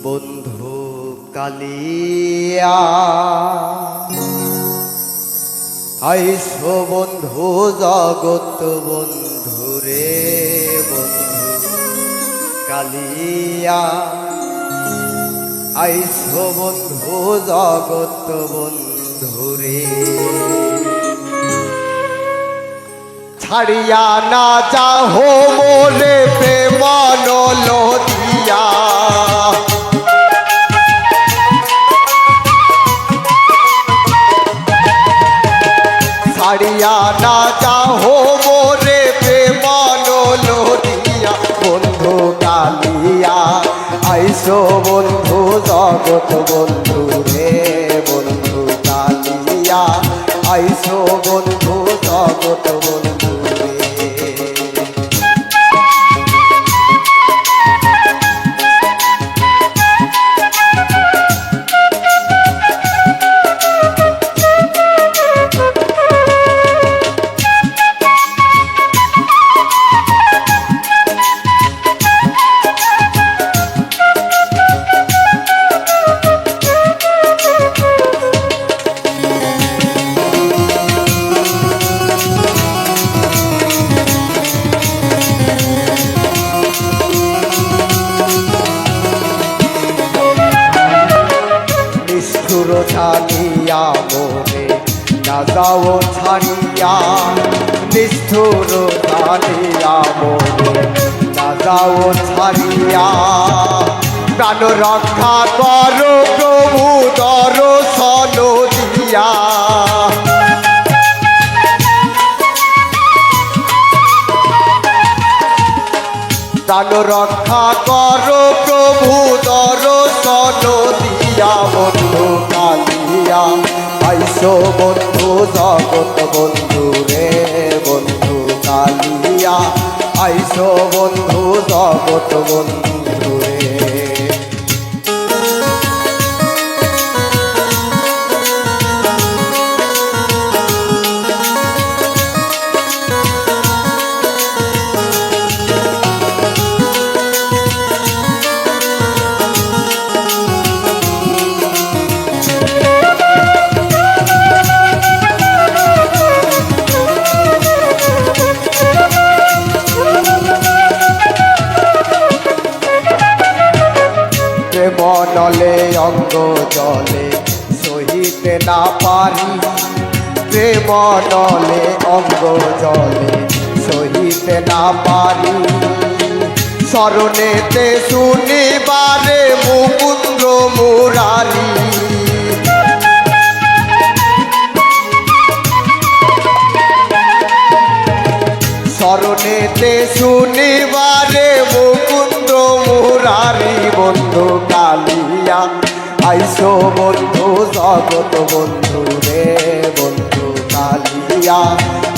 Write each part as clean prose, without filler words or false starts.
বন্ধু কালিয়া আইসো বন্ধু জগৎ বন্ধু রে বন্ধু কালিয়া আইসো বন্ধু জগৎ বন্ধু রে ছাড়িয়া না যাহো মোরে প্রেম নলদিয়া ছাড়িয়া না যাহো মোরে প্রেম নলদিয়া বন্ধু কালিয়া আইসো বন্ধু জগৎ বন্ধু রে বন্ধু কালিয়া আইসো বন্ধু জগৎ বন্ধু রে ছাড়িয়া মোরে না যাও ছাড়িয়া নিষ্ঠুর ছাড়িয়া মোরে না যাও ছাড়িয়া প্রাণ রক্ষা করো প্রভু দর্শন দিয়া প্রাণ রক্ষা করো প্রভু দর্শন দিয়া বন্ধু কালিয়া আইসো বন্ধু জগৎ বন্ধু রে বন্ধু কালিয়া আইসো বন্ধু জগৎ বন্ধু রে নলে অঙ্গ জলে সহিতে না পারি প্রেম নলে অঙ্গ জলে সহিতে না পারি শরণেতে শুনিবারে মুকুন্দ মুরারি শরণেতে শুনিবারে মুকুন্দ মুরারি বন্ধু কালিয়া আইসো বন্ধু জগৎ বন্ধু রে বন্ধু কালিয়া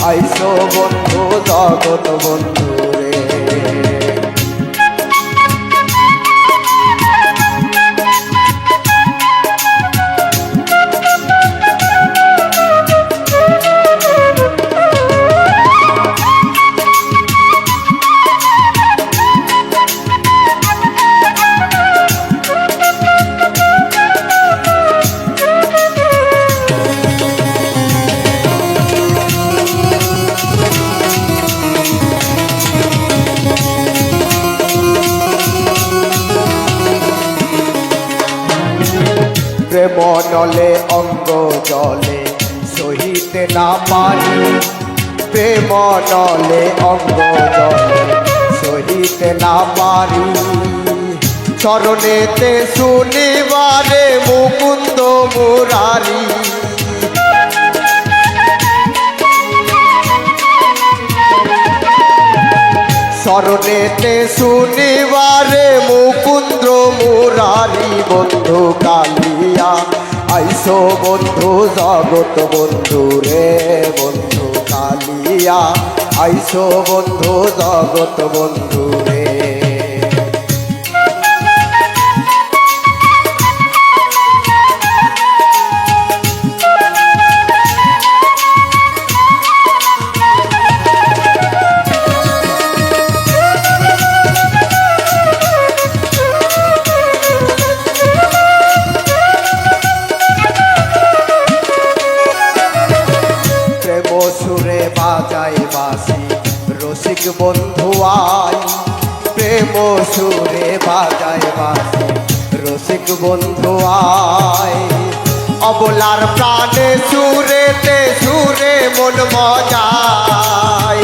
আইসো বন্ধু জগৎ বন্ধু রে প্রেম নলে অঙ্গ জলে সহিতে না পারি প্রেম নলে অঙ্গ জলে সহিতে না পারি চরণেতে শুনিবারে মুকুন্দ মুরারি শরণেতে শুনিবারে মুকুন্দ মুরারি বন্ধু কালিয়া আইসো বন্ধু জগৎ বন্ধু রে বন্ধু কালিয়া আইসো বন্ধু জগৎ বন্ধু রে বাজায় বাঁশি রসিক বন্ধু আয় অবলার প্রাণে সুরেতে সুরে মন মজায়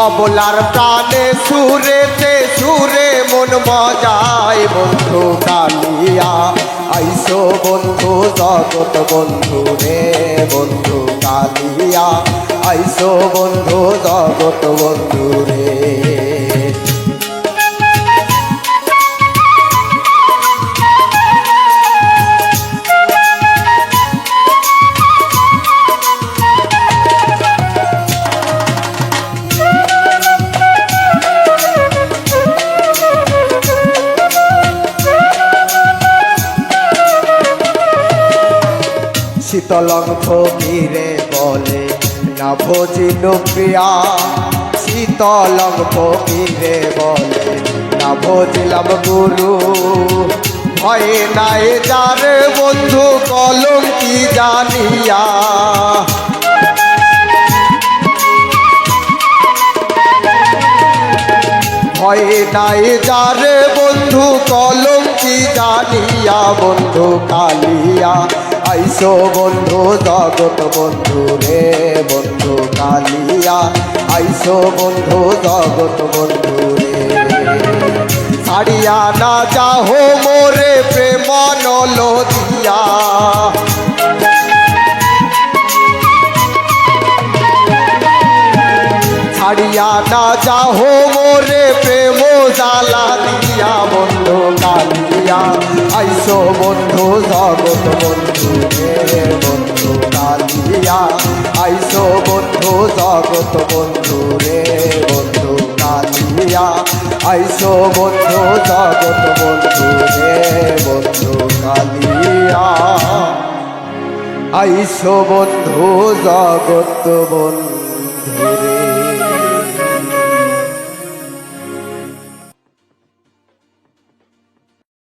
অবলার প্রাণে সুরেতে সুরে মন মজায় বন্ধু কালিয়া আইসো বন্ধু জগৎ বন্ধু রে বন্ধু কালিয়া আইসো বন্ধু জগৎ বন্ধু রে শীতলং ফকিরে বলে না ভজিল প্রিয়া শীতলং ফকিরে বলে না ভজিলাম গুরু ভয়ে নাই যার বন্ধু কলম কি জানিয়া ভয়ে নাই যার বন্ধু কলম কি জানিয়া বন্ধু কালিয়া আইসো বন্ধু জগৎ বন্ধু রে বন্ধু কালিয়া আইসো বন্ধু জগৎ বন্ধু রে ছাড়িয়া না যাহো মোরে প্রেম নলদিয়া ছাড়িয়া না যাহো মোরে প্রেম জালা দিয়া বন্ধু কালিয়া আইসো বন্ধু জগৎ বন্ধু রে বন্ধু কালিয়া আইসো বন্ধু জগৎ বন্ধু রে বন্ধু কালিয়া আইসো বন্ধু জগৎ বন্ধু রে বন্ধু কালিয়া আইসো বন্ধু জগৎ বন্ধু রে